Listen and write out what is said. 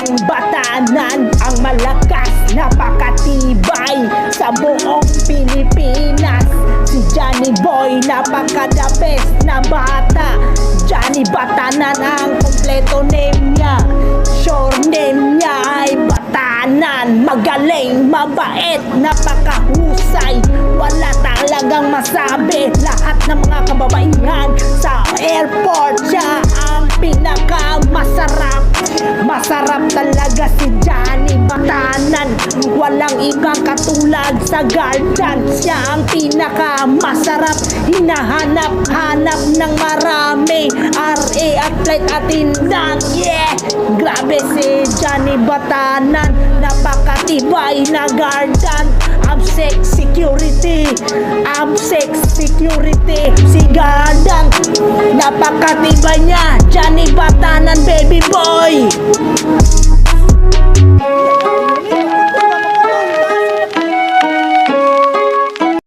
ng Batanan, ang malakas, napakatibay sa buong Pilipinas. Si Johnny Boy, napaka-the best na bata. Johnny Batanan ang kompleto name niya. Short name niya ay Batanan. Magaling, mabait, napakahusay. Wala talagang masabi. Lahat ng mga kababaihan sa airport, siya ang pinaka-masarap. Masarap talaga si Johnny Batanan. Walang ikakatulad sa guardian. Siya ang pinaka-masarap. Hinahanap-hanap ng marami. RA at flight attendant. Yeah! Grabe si Johnny Batanan. Napakatibay na guardian. ABSEC security. ABSEC security. Si guardian, napakatibay niya. Johnny Batanan, baby boy.